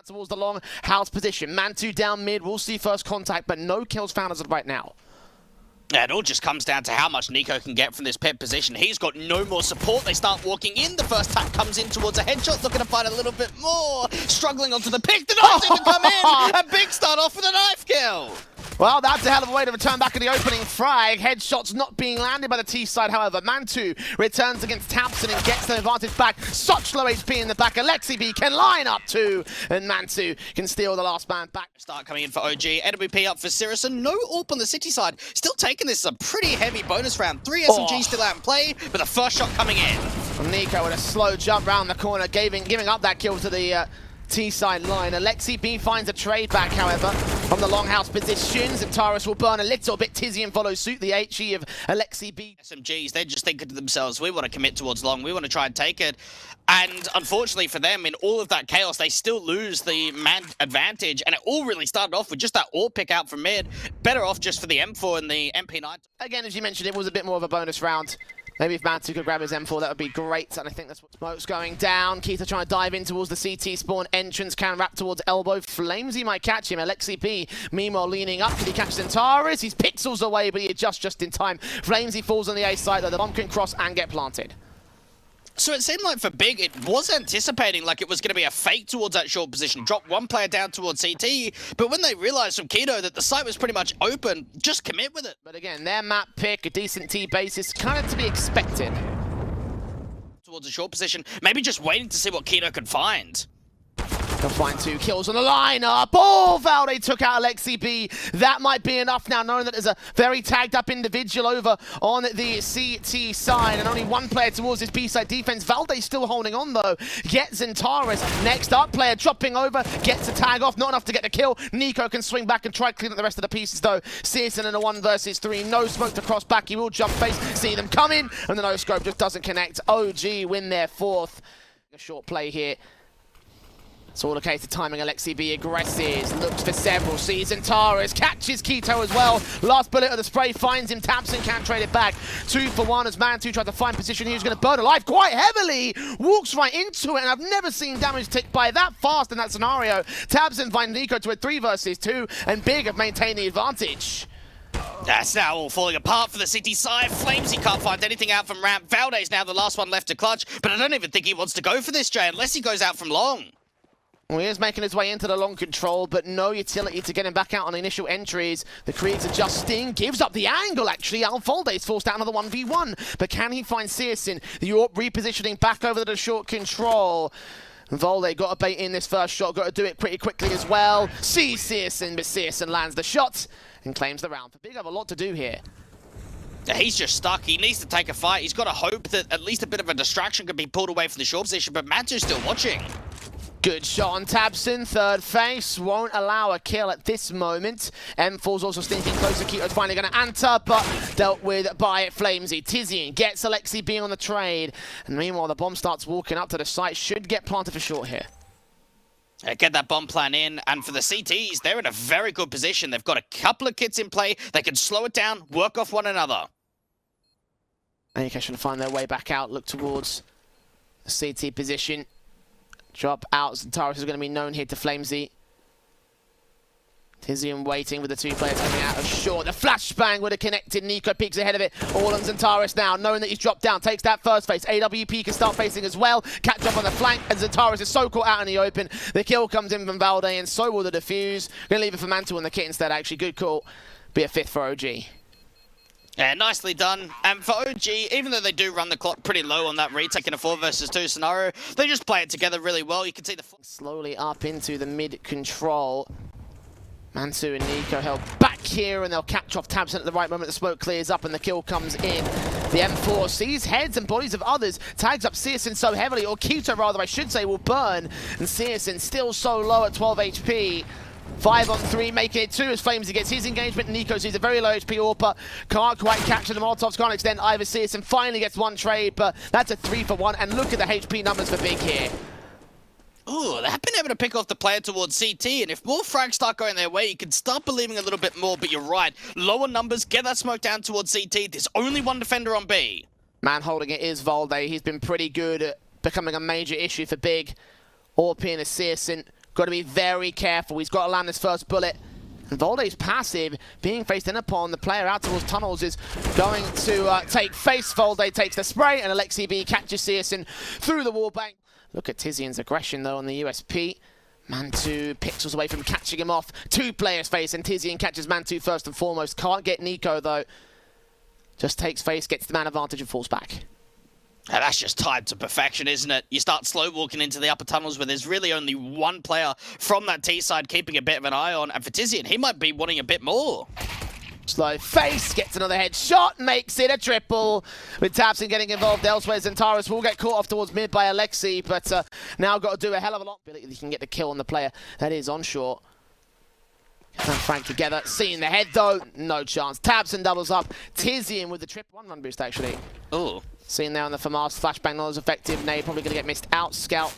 Towards the long house position. mantuu down mid. We'll see first contact, but no kills found as of right now. Yeah, it all just comes down to how much niko can get from this pit position. He's got no more support. They start walking in. The first tap comes in towards a headshot, looking to find a little bit more. Struggling onto the pick. The knife's even come in. A big start off with a knife kill. Well, that's a hell of a way to return back in the opening frag. Headshots not being landed by the T side, however. mantuu returns against tabseN and gets the advantage back. Such low HP in the back. Aleksib can line up too, and mantuu can steal the last man back. Start coming in for OG. NWP up for syrsoN. No AWP on the City side. Still taking this a pretty heavy bonus round. 3 SMGs still out in play, but the first shot coming in. niko with a slow jump round the corner, giving up that kill to the T-side line. Aleksib finds a trade back, however, from the longhouse positions. XANTARES will burn a little bit. tiziaN follows suit. The HE of Aleksib. SMGs, they're just thinking to themselves, we want to commit towards long. We want to try and take it. And unfortunately for them, in all of that chaos, they still lose the man advantage. And it all really started off with just that AWP pick out from mid. Better off just for the M4 and the MP9. Again, as you mentioned, it was a bit more of a bonus round. Maybe if mantuu could grab his M4, that would be great. And I think that's what smoke's going down. Keita trying to dive in towards the CT spawn entrance. Can wrap towards elbow. flameZ might catch him. Aleksib, meanwhile, leaning up. Did he catch XANTARES? He's pixels away, but he adjusts just in time. flameZ falls on the A side, though. The bomb can cross and get planted. So it seemed like for Big, it was anticipating like it was going to be a fake towards that short position. Drop one player down towards CT, but when they realized from Keto that the site was pretty much open, just commit with it. But again, their map pick, a decent T basis, kind of to be expected. Towards a short position, maybe just waiting to see what Keto could find. They'll find 2 kills on the lineup. Oh, valde took out Aleksib. That might be enough now, knowing that there's a very tagged up individual over on the CT side, and only 1 player towards his B side defense. valde still holding on though. Gets XANTARES. Next up, player dropping over, gets a tag off, not enough to get the kill. niko can swing back and try to clean up the rest of the pieces though. CSGO in a 1 versus 3. No smoke to cross back. He will jump face. See them coming, and the no scope just doesn't connect. OG win their 4th. A short play here. It's all a case of timing. Aleksib aggressives, looks for several, sees XANTARES, catches Keto as well. Last bullet of the spray finds him. tabseN can trade it back. 2 for 1 as mantuu tried to find position. He was going to burn alive quite heavily. Walks right into it, and I've never seen damage tick by that fast in that scenario. tabseN find niko to a 3 versus 2, and Big have maintained the advantage. That's now all falling apart for the City side. flameZ can't find anything out from ramp. valde's now the last one left to clutch, but I don't even think he wants to go for this, Jay, unless he goes out from long. Well, he is making his way into the long control, but no utility to get him back out on the initial entries. The KRIMZ adjusting, gives up the angle, actually. valde's forced out another 1v1, but can he find syrsoN? The AWP repositioning back over to the short control. valde got a bait in this first shot, got to do it pretty quickly as well. Sees syrsoN, but syrsoN lands the shot and claims the round. For Big have a lot to do here. He's just stuck. He needs to take a fight. He's got to hope that at least a bit of a distraction can be pulled away from the short position, but mantuu's still watching. Good shot on tabseN, 3rd face, won't allow a kill at this moment. M4's also sneaking closer, Keto's finally going to enter, but dealt with by flameZ. tiziaN gets Aleksib on the trade, and meanwhile the bomb starts walking up to the site, should get planted for short here. Get that bomb plan in, and for the CTs, they're in a very good position. They've got a couple of kits in play, they can slow it down, work off one another. niko should find their way back out, look towards the CT position. Drop out. XANTARES is going to be known here to flameZ. tiziaN waiting with the 2 players coming out of short. The flashbang would have connected. niko peeks ahead of it. All on XANTARES now, knowing that he's dropped down. Takes that first face. AWP can start facing as well. Catch up on the flank, and XANTARES is so caught out in the open. The kill comes in from valde, and so will the defuse. Going to leave it for mantuu on the kit instead, actually. Good call. Be a 5th for OG. Yeah, nicely done. And for OG, even though they do run the clock pretty low on that retake in a 4 versus 2 scenario, they just play it together really well. You can see the slowly up into the mid control. mantuu and niko held back here, and they'll catch off tabseN at the right moment. The smoke clears up and the kill comes in. The M4 sees heads and bodies of others, tags up syrsoN so heavily, or Keto rather I should say, will burn, and syrsoN still so low at 12 HP. 5 on 3, making it 2 as flameZ gets his engagement. niko sees a very low HP AWP, can't quite capture the Molotovs, can't extend either. syrsoN finally gets 1 trade, but that's a 3 for 1, and look at the HP numbers for Big here. Oh, they have been able to pick off the player towards CT, and if more frags start going their way, you can start believing a little bit more, but you're right. Lower numbers, get that smoke down towards CT. There's only 1 defender on B. Man holding it is valde. He's been pretty good at becoming a major issue for Big. AWP in a syrsoN. Got to be very careful. He's got to land his first bullet. And valde's passive, being faced in upon the player out towards tunnels, is going to take face. valde takes the spray, and Aleksib catches syrsoN through the wall bank. Look at tiziaN's aggression, though, on the USP. mantuu pixels away from catching him off. 2 players face, and tiziaN catches mantuu first and foremost. Can't get niko, though. Just takes face, gets the man advantage, and falls back. And that's just timed to perfection, isn't it? You start slow walking into the upper tunnels where there's really only one player from that T side keeping a bit of an eye on. And for tiziaN, he might be wanting a bit more. Slow face, gets another headshot, makes it a triple. With tabseN getting involved elsewhere, XANTARES will get caught off towards mid by Aleksib, but now got to do a hell of a lot. He can get the kill on the player that is onshore. And Frank together, seeing the head though, no chance. tabseN doubles up, tiziaN with the trip 1 run boost actually. Ooh. Seen there on the FAMAS, flashbang not as effective. Nade probably going to get missed out. Scout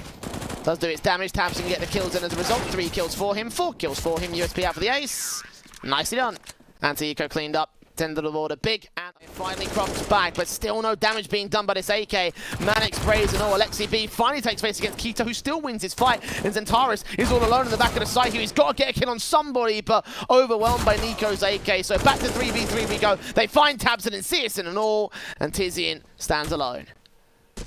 does do its damage. tabseN get the kills in as a result. 3 kills for him, 4 kills for him. USP out for the ace. Nicely done. Anti-eco cleaned up. 10 to the border. Big and finally crops back, but still no damage being done by this AK. Manix, Brehze and all. Aleksib finally takes face against Keto, who still wins his fight. And XANTARES is all alone in the back of the site here. He's got to get a kill on somebody, but overwhelmed by niko's AK. So back to 3v3 we go. They find tabseN and syrsoN and all, and tiziaN stands alone.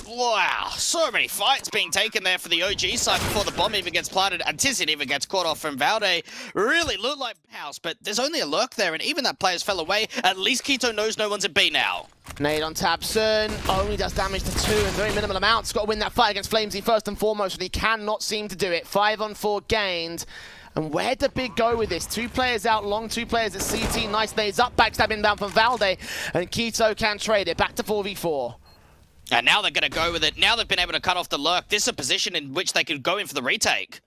Wow, so many fights being taken there for the OG side before the bomb even gets planted, and tiziaN even gets caught off from valde. Really looked like house, but there's only a lurk there, and even that player's fell away. At least Keto knows no one's at B now. Nade on tabseN, only does damage to 2 in very minimal amounts. Got to win that fight against flameZ first and foremost, and he cannot seem to do it. 5 on 4 gained. And where did Big go with this? 2 players out long, 2 players at CT. Nice nades up, backstab inbound from valde, and Keto can trade it. Back to 4v4. And now they're going to go with it. Now they've been able to cut off the lurk. This is a position in which they could go in for the retake.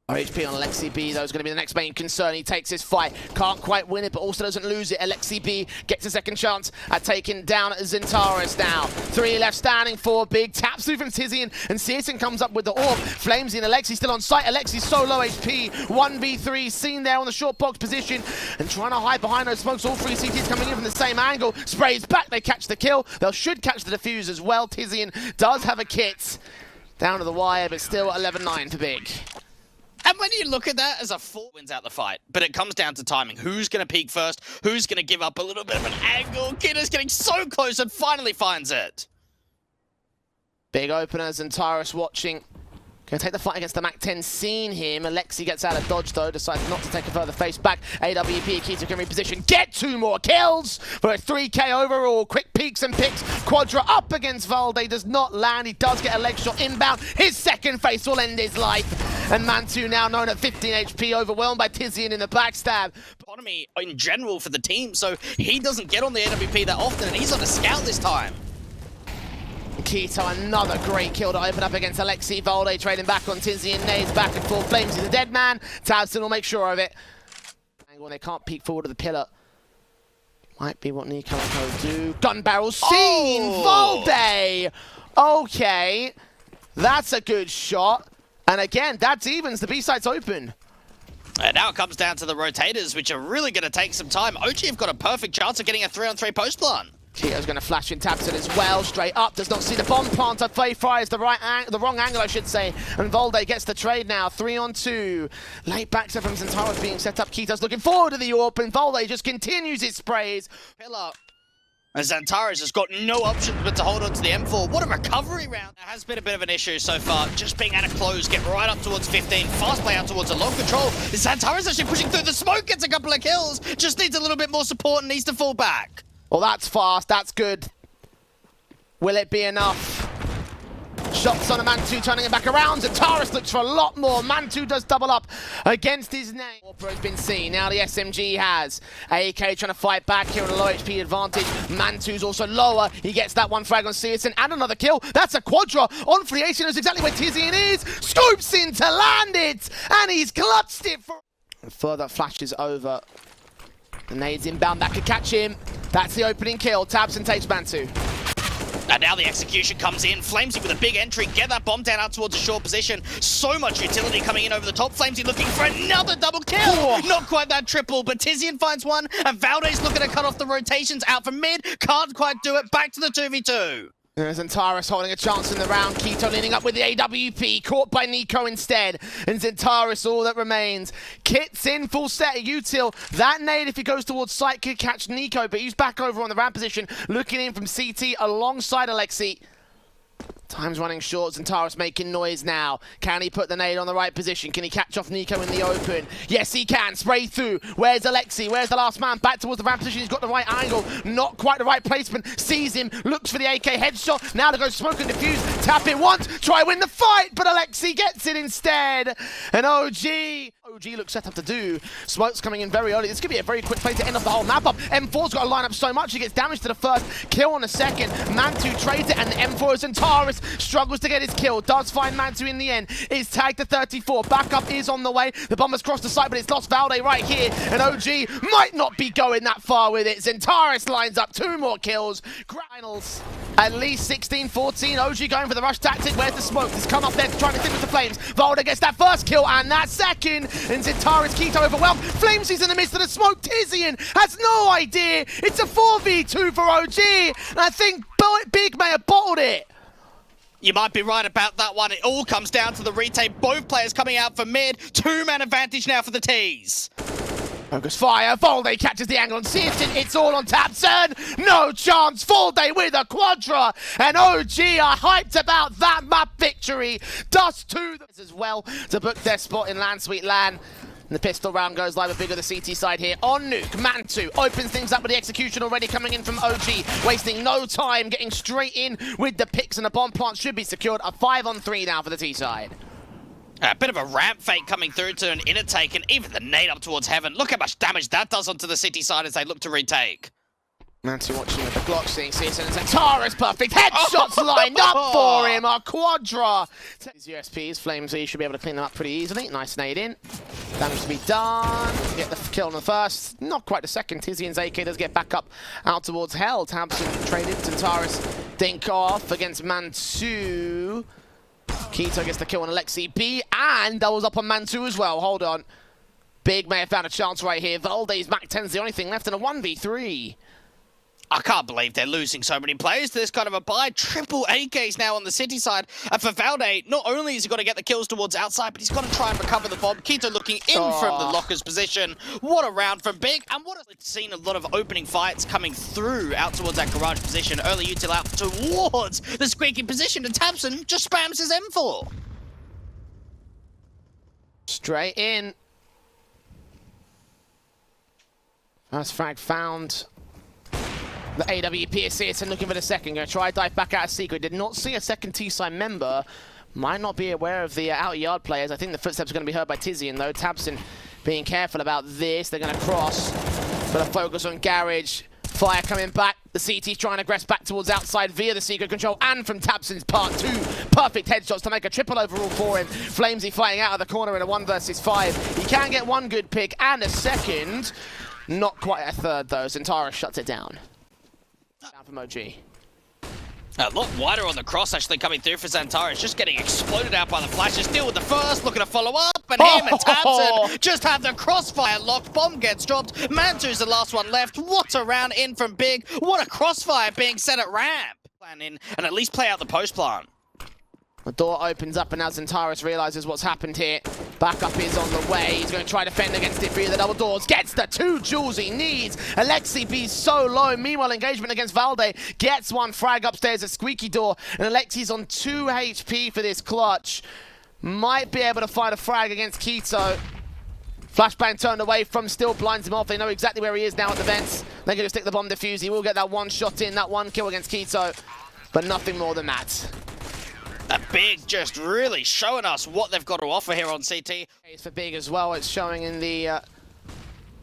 HP on Aleksib, though, is going to be the next main concern. He takes his fight, can't quite win it, but also doesn't lose it. Aleksib gets a second chance at taking down XANTARES now. 3 left standing for Big. Taps through from tiziaN, and syrsoN comes up with the orb. flameZ and Aleksib still on site. Aleksib so low HP. 1v3, seen there on the short box position, and trying to hide behind those smokes. All 3 CTs coming in from the same angle. Sprays back, they catch the kill. They should catch the defuse as well. tiziaN does have a kit. Down to the wire, but still 11-9 for Big. And when you look at that as a 4 wins out the fight, but it comes down to timing. Who's going to peak first? Who's going to give up a little bit of an angle? Kidder's getting so close and finally finds it. Big opener, XANTARES watching. Going to take the fight against the MAC-10 Scene here. Aleksib gets out of dodge though, decides not to take a further face back. AWP, Keto can reposition, get 2 more kills for a 3k overall. Quick peeks and picks. Quadra up against valde, does not land. He does get a leg shot inbound. His second face will end his life. And mantuu now known at 15 HP, overwhelmed by tiziaN in the backstab. Economy in general for the team, so he doesn't get on the AWP that often, and he's on a scout this time. Keto, another great kill to open up against Aleksib. valde trading back on tiziaN. Nades back and forth. flameZ the dead man. tabseN will make sure of it. Angle, they can't peek forward to the pillar. Might be what niko will do. Gun barrel seen. valde. Okay, that's a good shot. And again, that's evens. The B site's open. And now it comes down to the rotators, which are really going to take some time. OG have got a perfect chance of getting a 3-on-3 post plant. Keto's going to flash in tabseN as well, straight up, does not see the bomb planter. Faye fires the wrong angle, I should say, and valde gets the trade now. 3-on-2. Late backstab from XANTARES being set up. Keto's looking forward to the AWP, and valde just continues his sprays. Pillar. And XANTARES has got no options but to hold on to the M4. What a recovery round. It has been a bit of an issue so far. Just being able to close, get right up towards 15. Fast play out towards a long control. XANTARES actually pushing through the smoke, gets a couple of kills. Just needs a little bit more support and needs to fall back. Well, that's fast. That's good. Will it be enough? Shots on a mantuu, turning it back around. XANTARES looks for a lot more. mantuu does double up against his name. Orpa has been seen. Now the SMG has. AK trying to fight back here on a low HP advantage. mantuu's also lower. He gets that one frag on syrsoN and another kill. That's a quadra on flameZ. He knows exactly where tiziaN is. Scoops in to land it. And he's clutched it for... Further flashes over. The nades inbound. That could catch him. That's the opening kill. tabseN takes mantuu. And now the execution comes in. flameZ with a big entry. Get that bomb down out towards a short position. So much utility coming in over the top. flameZ looking for another double kill. Oh. Not quite that triple, but tiziaN finds one. And valde's looking to cut off the rotations out from mid. Can't quite do it. Back to the 2v2. There's XANTARES holding a chance in the round. Keto leaning up with the AWP, caught by niko instead. And XANTARES all that remains. Kit's in full set of util. That nade, if he goes towards site, could catch niko, but he's back over on the ramp position, looking in from CT alongside Aleksib. Time's running short. XANTARES making noise now. Can he put the nade on the right position? Can he catch off niko in the open? Yes, he can. Spray through. Where's Aleksib? Where's the last man? Back towards the ramp position. He's got the right angle. Not quite the right placement. Sees him. Looks for the AK headshot. Now to go smoke and defuse. Tap it once. Try win the fight. But Aleksib gets it instead. And OG looks set up to do. Smoke's coming in very early. This could be a very quick play to end off the whole map up. M4's got to line up so much. He gets damage to the first. Kill on the second. mantuu trades it. And the M4 is XANTARES. Struggles to get his kill, does find mantuu in the end, is tagged to 34, backup is on the way, the bomber's crossed the site, but it's lost valde right here, and OG might not be going that far with it. XANTARES lines up 2 more kills, finals, at least 16-14, OG going for the rush tactic. Where's the smoke? He's come up there trying to finish the flames, valde gets that first kill, and that second, and XANTARES keto overwhelmed, flameZ in the midst of the smoke, tiziaN has no idea, it's a 4v2 for OG, and I think Big may have bottled it. You might be right about that one. It all comes down to the retake. Both players coming out for mid. 2-man advantage now for the T's. Focus fire. valde catches the angle and sees it. It's all on tabseN. No chance. valde with a quadra. And OG are hyped about that map victory. Dust to them as well to book their spot in LAN Suite LAN. And the pistol round goes live with big of the CT side here. On nuke, mantuu opens things up with the execution already coming in from OG. Wasting no time, getting straight in with the picks, and the bomb plant should be secured. A 5-on-3 now for the T side. A bit of a ramp fake coming through to an inner take, and even the nade up towards heaven. Look how much damage that does onto the city side as they look to retake. mantuu watching with the Glock, seeing CSGO and XANTARES perfect headshots lined up for him. A quadra. These USPs, flameZ should be able to clean them up pretty easily. Nice nade in. Damage to be done. Get the kill on the first. Not quite the second. tiziaN's AK does get back up out towards hell. tabseN traded. XANTARES dink off against mantuu. Keto gets the kill on Aleksib, and doubles up on mantuu as well. Hold on. Big may have found a chance right here. valde's Mac 10's the only thing left in a 1v3. I can't believe they're losing so many players to this kind of a buy. Triple AKs now on the city side. And for valde, not only has he got to get the kills towards outside, but he's got to try and recover the bomb. Keto looking in from the locker's position. What a round from Big. And what we've seen a lot of opening fights coming through out towards that garage position. Early util out towards the squeaky position. And tabseN just spams his M4. Straight in. First frag found. The AWP is CSGO looking for the second. Going to try dive back out of secret. Did not see a second T-side member. Might not be aware of the out yard players. I think the footsteps are going to be heard by tiziaN though. tabseN being careful about this. They're going to cross. But a focus on garage. Fire coming back. The CT's trying to aggress back towards outside via the secret control and from tabseN's part 2. Perfect headshots to make a triple overall for him. flameZ fighting out of the corner in a 1 versus 5. He can get one good pick and a second. Not quite a third though. XANTARES shuts it down. Down from OG. A lot wider on the cross actually coming through for XANTARES, just getting exploded out by the flashes. Still with the first, looking to follow up, and him and tabseN just have the crossfire locked. Bomb gets dropped. mantuu's the last one left. What a round in from Big. What a crossfire being set at ramp. Plan in and at least play out the post plant. The door opens up and now XANTARES realizes what's happened here. Backup is on the way. He's going to try to fend against it via the double doors. Gets the 2 joules he needs. Aleksib is so low. Meanwhile, engagement against valde. Gets one frag upstairs at squeaky door. And Aleksib's on 2 HP for this clutch. Might be able to find a frag against Keto. Flashbang turned away from still blinds him off. They know exactly where he is now at the vents. They're going to stick the bomb defuse. He will get that 1 shot in, that 1 kill against Keto. But nothing more than that. That Big just really showing us what they've got to offer here on CT. It's for Big as well. It's showing in the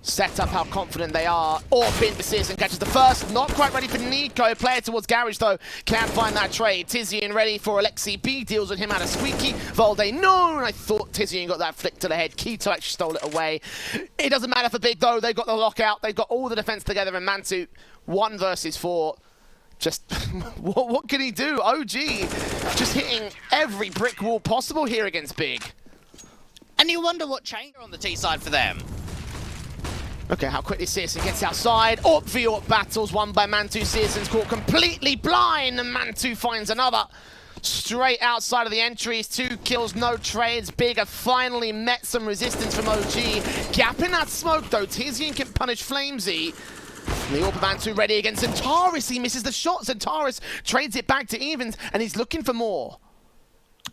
setup how confident they are. Orp into CSGO catches the first. Not quite ready for niko. Player towards garage though. Can't find that trade. tiziaN ready for Aleksib. Deals with him out of squeaky. valde, no! And I thought tiziaN got that flick to the head. Keto actually stole it away. It doesn't matter for Big though. They've got the lockout. They've got all the defense together in mantuu. 1 versus 4. Just, what can he do? OG just hitting every brick wall possible here against Big. And you wonder what changed on the T side for them. Look at how quickly syrsoN gets outside. AWP v AWP battles won by mantuu. syrsoN's caught completely blind, and mantuu finds another. Straight outside of the entries, 2 kills, no trades. Big have finally met some resistance from OG. Gap in that smoke though, tiziaN can punish flameZ. The AWP mantuu ready against XANTARES. He misses the shot. XANTARES trades it back to evens, and he's looking for more.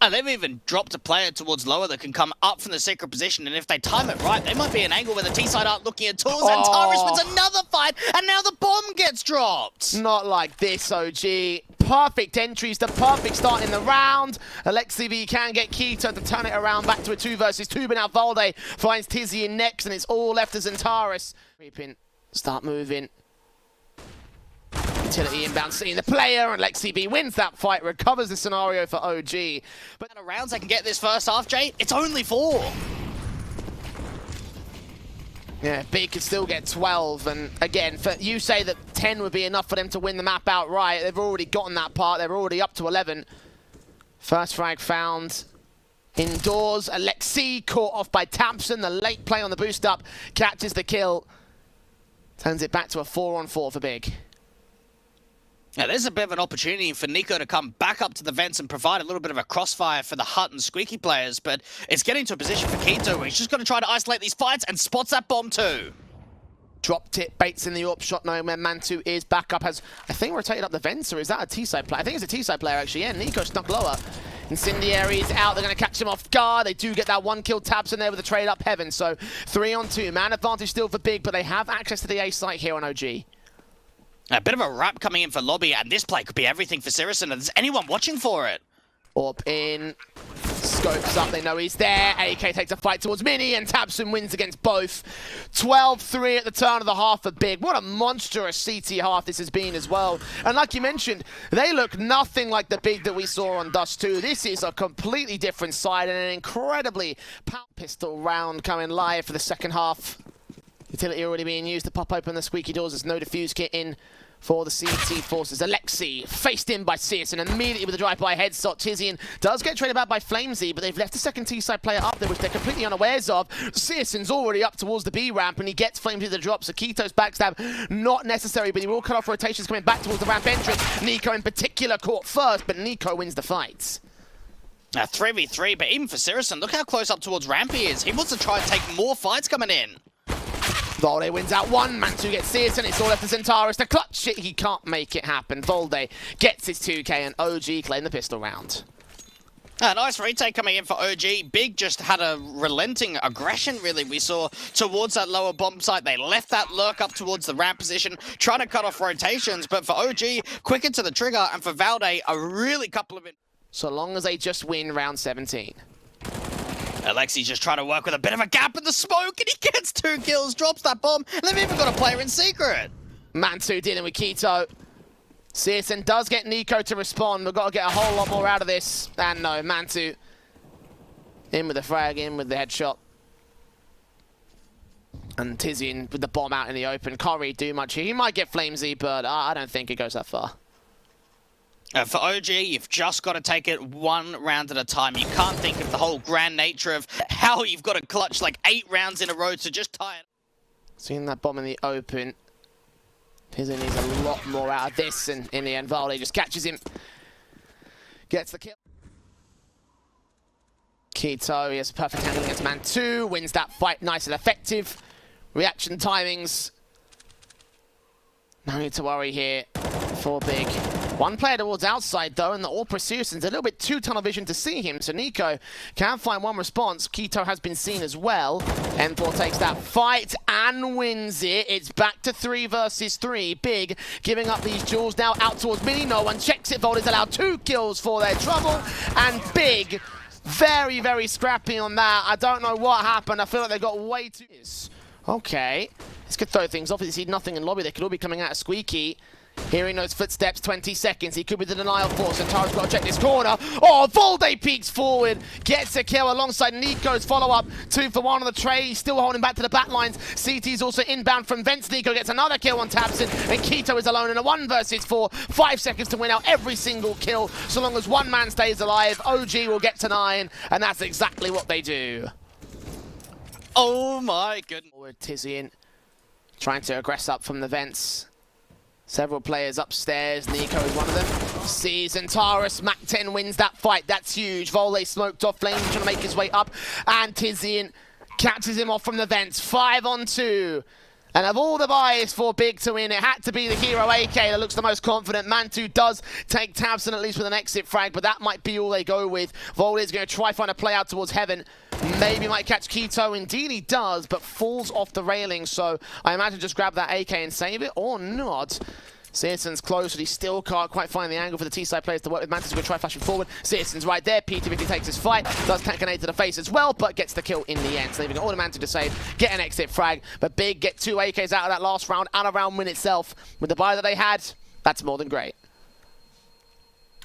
And they've even dropped a player towards lower that can come up from the secret position, and if they time it right, they might be an angle where the T-side aren't looking at all. XANTARES wins another fight, and now the bomb gets dropped! Not like this, OG. Perfect entries, the perfect start in the round. Aleksib can get k1to to turn it around back to a 2 versus 2, but now valde finds tiziaN next, and it's all left as XANTARES. Creeping, start moving. Utility inbound, seeing the player, and Aleksib wins that fight, recovers the scenario for OG. But out of rounds they can get this first half, Jay, it's only 4. Yeah, Big could still get 12, and again, you say that 10 would be enough for them to win the map outright. They've already gotten that part, they're already up to 11. First frag found indoors. Aleksib caught off by tabseN. The late play on the boost up catches the kill. Turns it back to a 4-on-4 for Big. Now, there's a bit of an opportunity for niko to come back up to the vents and provide a little bit of a crossfire for the Hut and Squeaky players, but it's getting to a position for k1to where he's just going to try to isolate these fights and spots that bomb too. Dropped it, baits in the AWP shot, knowing where mantuu is. Back up has, I think, rotated up the vents, or is that a T-side player? I think it's a T-side player, actually. Yeah, niko snuck lower. Incendiary's out, they're going to catch him off guard. They do get that 1 kill tabseN there with a trade up heaven, so 3-on-2. Man advantage still for Big, but they have access to the A site here on OG. A bit of a wrap coming in for lobby, and this play could be everything for syrsoN, and there's anyone watching for it. AWP in, scopes up, they know he's there. AK takes a fight towards Mini, and tabseN wins against both. 12-3 at the turn of the half for Big. What a monstrous CT half this has been as well. And like you mentioned, they look nothing like the Big that we saw on Dust 2. This is a completely different side, and an incredibly power pistol round coming live for the second half. Utility already being used to pop open the squeaky doors. There's no defuse kit in for the CT forces. Aleksib faced in by syrsoN, and immediately with a drive-by headshot. tiziaN does get traded back by flameZ, but they've left the second T-side player up there, which they're completely unawares of. syrsoN's already up towards the B ramp, and he gets flameZ the drop, so k1to's backstab not necessary, but he will cut off rotations coming back towards the ramp entrance. niko in particular caught first, but niko wins the fight. 3v3, but even for syrsoN, look how close up towards ramp he is. He wants to try and take more fights coming in. valde wins out 1, mantuu gets syrsoN, it's all left to XANTARES to clutch it. He can't make it happen. valde gets his 2k, and OG claim the pistol round. Nice retake coming in for OG. Big just had a relenting aggression, really, we saw towards that lower bomb site. They left that lurk up towards the ramp position, trying to cut off rotations, but for OG, quicker to the trigger, and for valde, a really couple of... So long as they just win round 17. Aleksib just trying to work with a bit of a gap in the smoke, and he gets 2 kills, drops that bomb, and they've even got a player in secret. mantuu dealing with k1to. syrsoN does get niko to respond. We've got to get a whole lot more out of this. And no, mantuu in with the frag, in with the headshot. And tiziaN with the bomb out in the open. Can't really do much here. He might get flameZ, but I don't think it goes that far. For OG, you've just got to take it 1 round at a time. You can't think of the whole grand nature of how you've got to clutch like 8 rounds in a row to just tie it. Seeing that bomb in the open. tiziaN needs a lot more out of this, and in the end, valde just catches him. Gets the kill. k1to, he has a perfect handle against mantuu, wins that fight nice and effective. Reaction timings. No need to worry here for Big. 1 player towards outside though, and the AWP syrsoN's a little bit too tunnel vision to see him, so niko can find 1 response. k1to has been seen as well. N4 takes that fight and wins it. It's back to 3 versus 3. Big giving up these jewels now out towards Mini. No one checks it. valde's allowed 2 kills for their trouble, and Big very, very scrappy on that. I don't know what happened. I feel like they got way too... Okay, this could throw things off. If you see nothing in lobby, they could all be coming out of squeaky. Hearing those footsteps, 20 seconds. He could be the denial force. XANTARES got to check this corner. Oh, valde peeks forward. Gets a kill alongside niko's follow-up. 2 for 1 on the tray. He's still holding back to the back lines. CT's also inbound from vents. niko gets another kill on tabseN. And k1to is alone in a 1 versus 4. 5 seconds to win out every single kill. So long as 1 man stays alive, OG will get to 9. And that's exactly what they do. Oh my goodness. Forward tiziaN. Trying to aggress up from the vents. Several players upstairs. niko is one of them. Sees XANTARES. Mac-10 wins that fight. That's huge. valde smoked off. flameZ trying to make his way up. And tiziaN catches him off from the vents. 5-on-2. And of all the buys for Big to win, it had to be the hero AK that looks the most confident. mantuu does take tabseN at least with an exit frag, but that might be all they go with. valde is going to try find a play out towards heaven. Maybe might catch k1to. Indeed he does, but falls off the railing. So I imagine just grab that AK and save it, or not. syrsoN's close, but he still can't quite find the angle for the T-side players to work with. mantuu's going to try flashing forward. syrsoN's right there. P250 takes his fight. Does tank grenade to the face as well, but gets the kill in the end. So leaving all the mantuu to save. Get an exit frag. But Big get 2 AKs out of that last round and a round win itself. With the buy that they had, that's more than great.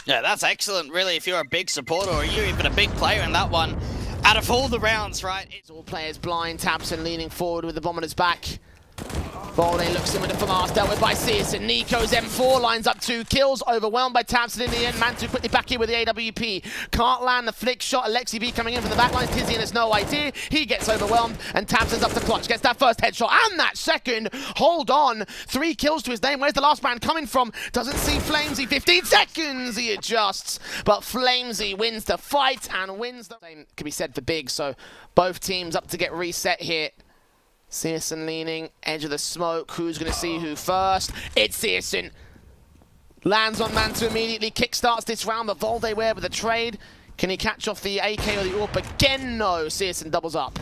Yeah, that's excellent, really, if you're a big supporter or you're even a big player in that one. Out of all the rounds, right? It's all players blind. tabseN leaning forward with the bomb on his back. valde looks in with the FAMAS, dealt with by syrsoN. niko's M4 lines up 2 kills, overwhelmed by tabseN in the end. mantuu quickly back in with the AWP. Can't land the flick shot. Aleksib coming in from the back line. tiziaN has no idea. He gets overwhelmed, and tabseN's up to clutch. Gets that first headshot, and that second. Hold on. 3 kills to his name. Where's the last man coming from? Doesn't see flameZ. 15 seconds he adjusts, but flameZ wins the fight and wins the... Same can be said for Big, so both teams up to get reset here. syrsoN leaning, edge of the smoke. Who's going to see who first? It's syrsoN. Lands on mantuu immediately, kickstarts this round, but valde where with a trade. Can he catch off the AK or the AWP again? No, syrsoN doubles up.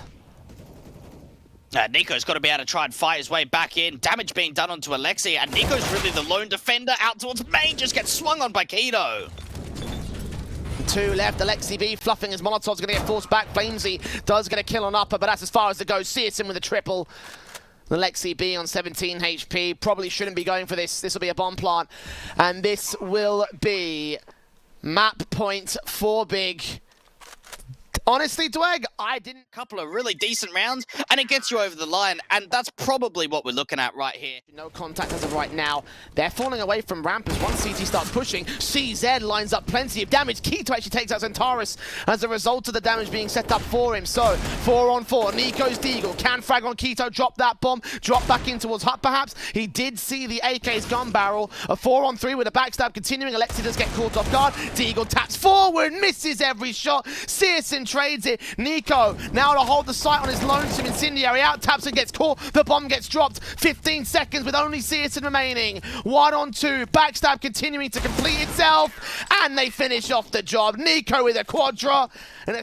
niko's got to be able to try and fight his way back in. Damage being done onto Aleksib, and niko's really the lone defender out towards main, just gets swung on by k1to. 2 left. Aleksib fluffing his Molotov's going to get forced back. flameZ does get a kill on upper, but that's as far as it goes. syrsoN with a triple. Aleksib on 17 HP. Probably shouldn't be going for this. This will be a bomb plant. And this will be map point for Big. Honestly, Dweg, I didn't... Couple of really decent rounds, and it gets you over the line, and that's probably what we're looking at right here. No contact as of right now. They're falling away from ramp as one CT starts pushing. CZ lines up plenty of damage. k1to actually takes out XANTARES as a result of the damage being set up for him. So, 4-on-4. niko's deagle. Can frag on k1to, drop that bomb, drop back in towards hut perhaps. He did see the AK's gun barrel. A 4-on-3 with a backstab continuing. Aleksib does get caught off guard. deagle taps forward, misses every shot. syrsoN trades it. niko now to hold the sight on his lonesome incendiary out. tabseN gets caught. The bomb gets dropped. 15 seconds with only syrsoN remaining. 1-on-2. Backstab continuing to complete itself. And they finish off the job. niko with a quadra. And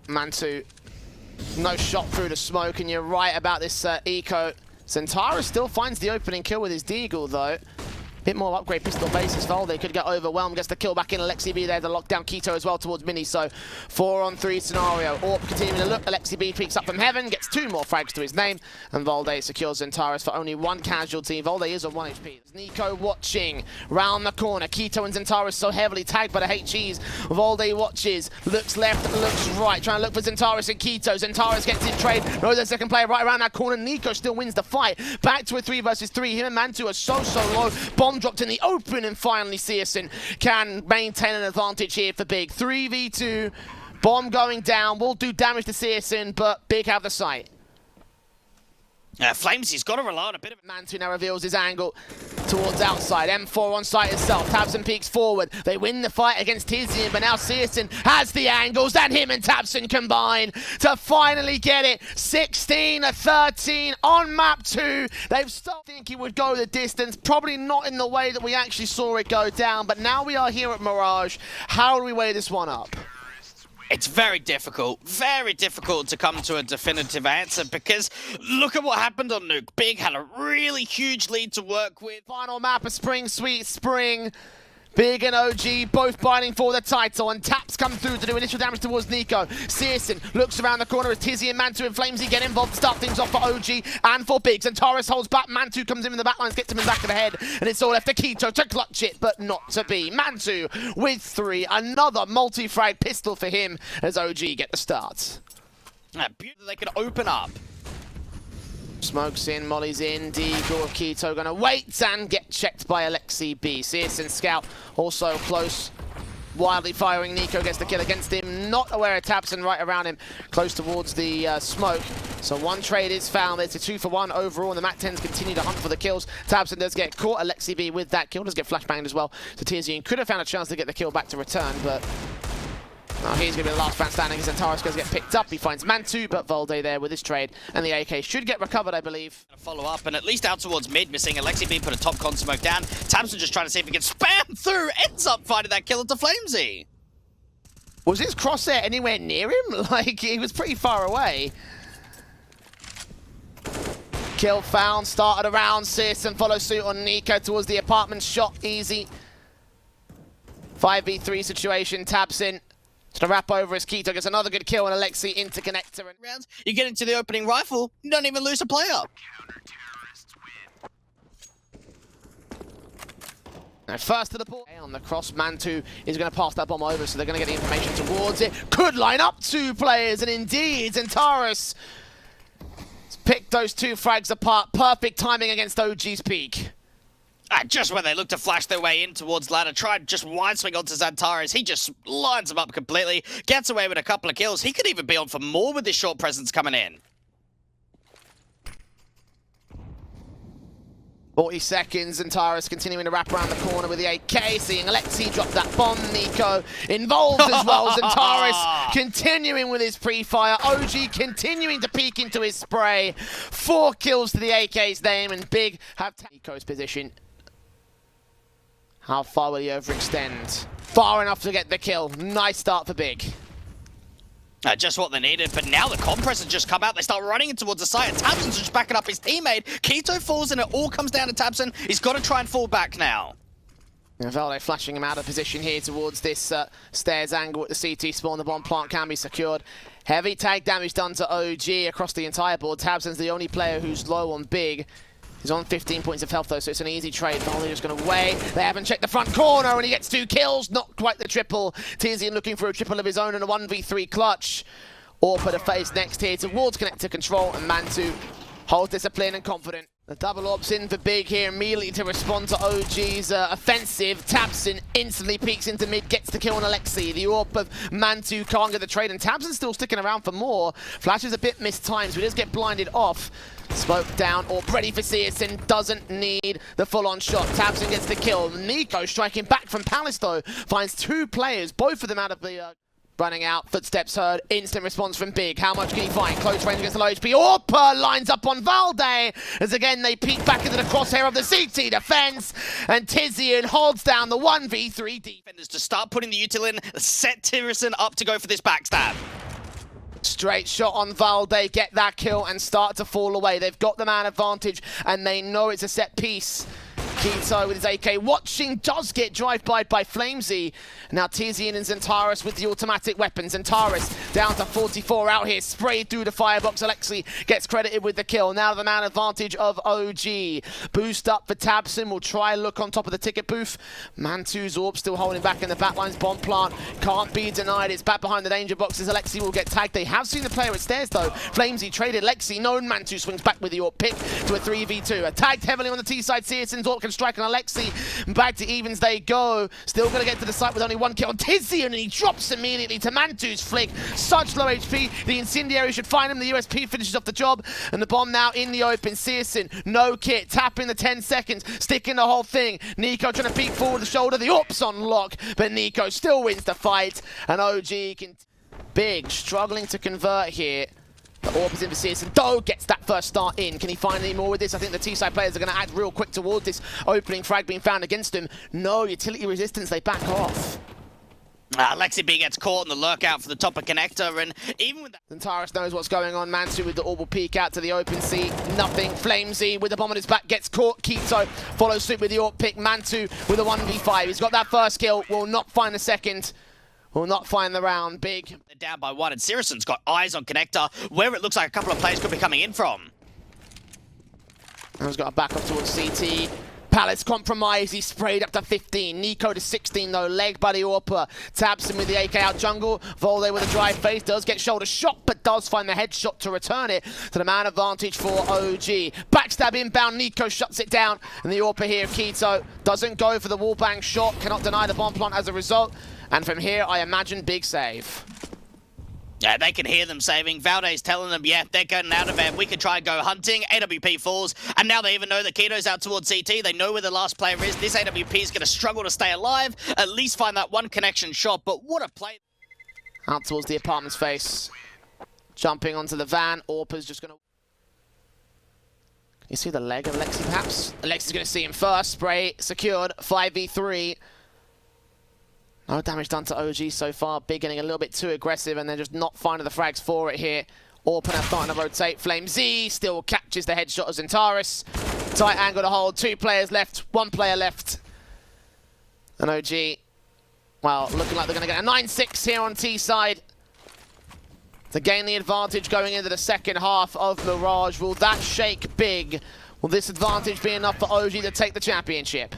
mantuu. No shot through the smoke. And you're right about this eco. XANTARES still finds the opening kill with his deagle though. Bit more upgrade pistol bases. valde could get overwhelmed. Gets the kill back in. Aleksib there to lock down k1to as well towards mini. So 4-on-3 scenario. AWP continuing to look. Aleksib peeks up from heaven. Gets 2 more frags to his name. And valde secures XANTARES for only 1 casualty. valde is on 1 HP. niko watching. Round the corner. k1to and XANTARES so heavily tagged by the HEs. valde watches. Looks left. Looks right. Trying to look for XANTARES and k1to. XANTARES gets his trade. Knows the second player right around that corner. niko still wins the fight. Back to a 3 versus 3. Him and mantuu are so low. Bomb dropped in the open, and finally syrsoN can maintain an advantage here for Big. 3v2, bomb going down, will do damage to syrsoN, but Big have the site. flameZ, he's got to rely on a bit of... mantuu now reveals his angle towards outside. M4 on site itself. tabseN peeks forward. They win the fight against tiziaN, but now syrsoN has the angles, and him and tabseN combine to finally get it. 16-13 on map 2. They've stopped thinking he would go the distance. Probably not in the way that we actually saw it go down, but now we are here at Mirage. How do we weigh this one up? It's very difficult to come to a definitive answer because look at what happened on Nuke. Big had a really huge lead to work with. Final map of Spring Sweet Spring. Big and OG both fighting for the title, and taps come through to do initial damage towards niko. syrsoN looks around the corner as tiziaN, mantuu and flameZ get involved to start things off for OG and for Big. XANTARES holds back. mantuu comes in the back lines, gets him in the back of the head, and it's all left to k1to to clutch it, but not to be. mantuu with 3. Another multi-frag pistol for him as OG get the start. They can open up. Smokes in, molly's in, deagle of k1to gonna wait and get checked by Aleksib. syrsoN scout also close wildly firing. niko gets the kill against him. Not aware of tabseN right around him, close towards the smoke. So one trade is found. It's a 2-for-1 overall, and the MAC-10s continue to hunt for the kills. tabseN does get caught. Aleksib with that kill does get flashbanged as well. So tiziaN could have found a chance to get the kill back to return, but now he's going to be the last man standing. XANTARES going to get picked up. He finds mantuu, but valde there with his trade, and the AK should get recovered, I believe. Follow up, and at least out towards mid, missing Aleksib put a top con smoke down. tabseN just trying to see if he can spam through, ends up finding that kill into flameZ. Was his crosshair anywhere near him? Like, he was pretty far away. Kill found, started around. syrsoN follows suit on niko towards the apartment. Shot easy. 5v3 situation. tabseN to wrap over his Keto, gets another good kill, and Aleksib into connector. Rounds, you get into the opening rifle, you don't even lose a player. Now first to the port. On the cross, mantuu is going to pass that bomb over, so they're going to get the information towards it. Could line up 2 players, and indeed, XANTARES picked those 2 frags apart. Perfect timing against OG's peak. Just when they look to flash their way in towards ladder, tried just wide swing onto XANTARES. He just lines them up completely, gets away with a couple of kills. He could even be on for more with this short presence coming in. 40 seconds, XANTARES continuing to wrap around the corner with the AK, seeing Aleksib drop that bomb. niko involved as well. XANTARES continuing with his pre-fire. OG continuing to peek into his spray. 4 kills to the AK's name, and Big have niko's position. How far will he overextend? Far enough to get the kill. Nice start for Big. Just what they needed, but now the compress has just come out. They start running in towards the site, and tabseN's just backing up his teammate. Keto falls, and it all comes down to tabseN. He's got to try and fall back now. valde flashing him out of position here towards this stairs angle at the CT spawn. The bomb plant can be secured. Heavy tag damage done to OG across the entire board. tabseN's the only player who's low on Big. He's on 15 points of health though, so it's an easy trade. valde just going to wait. They haven't checked the front corner, and he gets 2 kills. Not quite the triple. tiziaN looking for a triple of his own and a 1v3 clutch. Orpa to face next here towards connector control, and mantuu holds discipline and confident. The double ops in for Big here immediately to respond to OG's offensive. tabseN instantly peeks into mid, gets the kill on Aleksib. The AWP of mantuu can't get the trade, and tabseN's still sticking around for more. Flash is a bit mistimed, so he does get blinded off. Smoke down, AWP ready for syrsoN, doesn't need the full-on shot. tabseN gets the kill. niko striking back from Palace though, finds 2 players, both of them out of the... running out, footsteps heard, instant response from Big. How much can he find? Close range against the low HP. Orpa lines up on valde, as again they peek back into the crosshair of the CT defense, and tiziaN holds down the 1v3 defenders to start putting the util in, set syrsoN up to go for this backstab. Straight shot on valde, get that kill and start to fall away. They've got the man advantage, and they know it's a set piece. Keto with his AK watching, does get drive-by'd by flameZ. Now tiziaN and XANTARES with the automatic weapons. XANTARES down to 44 out here, sprayed through the firebox. Aleksib gets credited with the kill. Now the man advantage of OG. Boost up for tabseN, will try and look on top of the ticket booth. mantuu's AWP still holding back in the backlines. Bomb plant can't be denied. It's back behind the danger boxes. Aleksib will get tagged. They have seen the player at stairs though. flameZ traded Aleksib. No, mantuu swings back with the AWP pick to a 3v2. Tagged heavily on the T side. syrsoN's AWP can strike on Aleksib. Back to evens they go. Still going to get to the site with only 1 kill on tiziaN, and he drops immediately to mantuu's flick. Such low HP. The incendiary should find him. The USP finishes off the job, and the bomb now in the open. syrsoN, no kit, tapping the 10 seconds, sticking the whole thing. niko trying to peek forward the shoulder. The AWP's on lock, but niko still wins the fight, and OG can... Big struggling to convert here. The AWP is in for syrsoN. Doe gets that first start in. Can he find any more with this? I think the T-side players are going to add real quick towards this opening frag being found against him. No utility resistance, they back off. Aleksib gets caught in the lurkout for the top of connector, and even with that... XANTARES knows what's going on. mantuu with the AWP will peek out to the open seat. Nothing. flameZ with the bomb on his back gets caught. Keto follows suit with the AWP pick. mantuu with a 1v5. He's got that first kill. Will not find the second. Will not find the round. Big. They're down by 1, and syrsoN's got eyes on connector, where it looks like a couple of players could be coming in from. He's got a back up towards CT. Palace compromise, he sprayed up to 15. niko to 16 though, leg by the AWP. tabseN with the AK out jungle. valde with a dry face, does get shoulder shot, but does find the headshot to return it to the man advantage for OG. Backstab inbound, niko shuts it down, and the AWP here, k1to, doesn't go for the wallbang shot, cannot deny the bomb plant as a result. And from here, I imagine big save. Yeah, they can hear them saving. valde's telling them, yeah, they're getting out of it. We could try and go hunting. AWP falls, and now they even know that k1to's out towards CT. They know where the last player is. This AWP is going to struggle to stay alive, at least find that one connection shot, but what a play. Out towards the apartment's face. Jumping onto the van. AWP's just going to... You see the leg of Aleksib perhaps? Aleksib's going to see him first. Spray secured. 5v3. No damage done to OG so far. Big getting a little bit too aggressive and they're just not finding the frags for it here. AWP starting to rotate. flameZ still catches the headshot of XANTARES. Tight angle to hold. 2 players left. 1 player left. And OG, well, looking like they're going to get a 9-6 here on T side to gain the advantage going into the second half of Mirage. Will that shake big? Will this advantage be enough for OG to take the championship?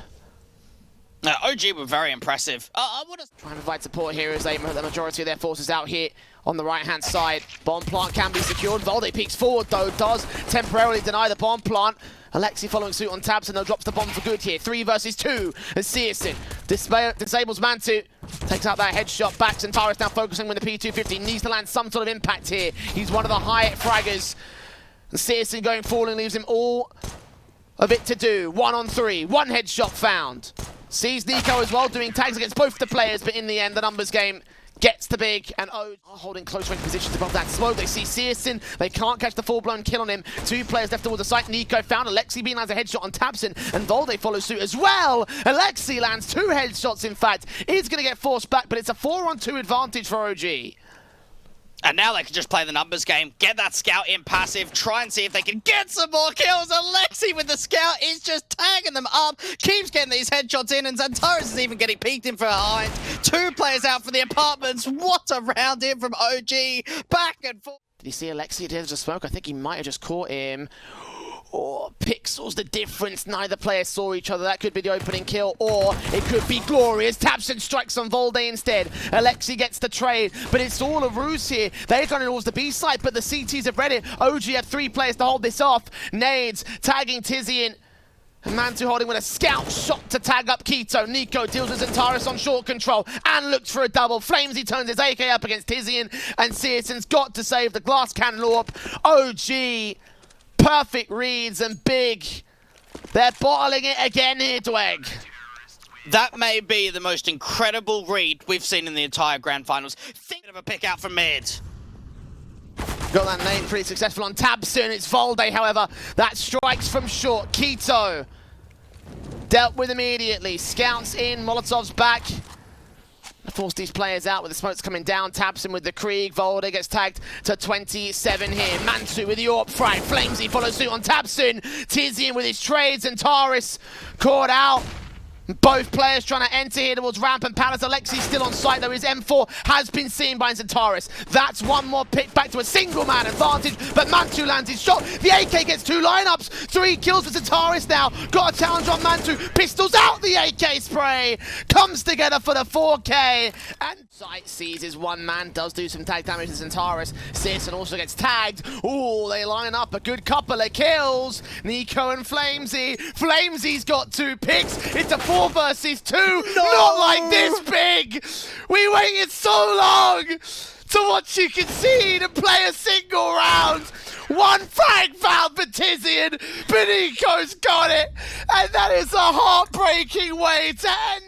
OG were very impressive. I would have... Trying to provide support here as they put the majority of their forces out here on the right-hand side. Bomb plant can be secured. valde peeks forward, though, does temporarily deny the bomb plant. Aleksib following suit on tabseN, though, drops the bomb for good here. 3 versus 2 as CSGO disables mantuu. Takes out that headshot back. XANTARES now focusing with the P250. Needs to land some sort of impact here. He's one of the high fraggers. And CSGO going falling leaves him all of it to do. 1 on 3. 1 headshot found. Sees niko as well, doing tags against both the players, but in the end, the numbers game gets the big, and OG are holding close range positions above that smoke. They see CSGO, they can't catch the full-blown kill on him. 2 players left towards the site. niko found. Aleksib lands a headshot on tabseN, and valde follows suit as well. Aleksib lands 2 headshots, in fact. Is going to get forced back, but it's a 4-on-2 advantage for OG. And now they can just play the numbers game, get that scout in passive, try and see if they can get some more kills. Aleksib with the scout is just tagging them up, keeps getting these headshots in, and XANTARES is even getting peeked in from behind. 2 players out for the apartments. What a round in from OG. Back and forth. Did you see Aleksib did just smoke? I think he might have just caught him. Or pixels the difference. Neither player saw each other. That could be the opening kill, or it could be glorious. tabseN strikes on valde instead. Aleksib gets the trade, but it's all a ruse here. They're going towards the B side, but the CTs have read it. OG have 3 players to hold this off. Nades tagging tiziaN. And mantuu holding with a scout shot to tag up k1to. niko deals with XANTARES on short control and looks for a double. flameZ turns his AK up against tiziaN, and CSGO's got to save the glass cannon AWP. OG, perfect reads and big. They're bottling it again here, Dweg. That may be the most incredible read we've seen in the entire Grand Finals. Think of a pick out from mid. Got that name pretty successful on tabseN. It's valde, however. That strikes from short. k1to dealt with immediately. Scouts in, Molotov's back. Force these players out with the smokes coming down. tabseN with the Krieg. valde gets tagged to 27 here. mantuu with the AWP frag. flameZ follows suit on tabseN. tiziaN with his trades. XANTARES caught out. Both players trying to enter here towards ramp, and Palace. Aleksib still on site, though his M4 has been seen by XANTARES. That's 1 more pick back to a single man advantage, but mantuu lands his shot. The AK gets 2 lineups. 3 kills for XANTARES now. Got a challenge on mantuu. Pistols out the AK spray. Comes together for the 4K. And site seizes 1 man. Does do some tag damage to XANTARES. CSGO also gets tagged. Ooh, they line up a good couple of kills. niko and flameZ. flameZ's got 2 picks. It's a 4 versus 2. No! Not like this big. We waited so long to watch you concede and play a single round. 1 frag found for tiziaN, but niko's got it, and that is a heartbreaking way to end.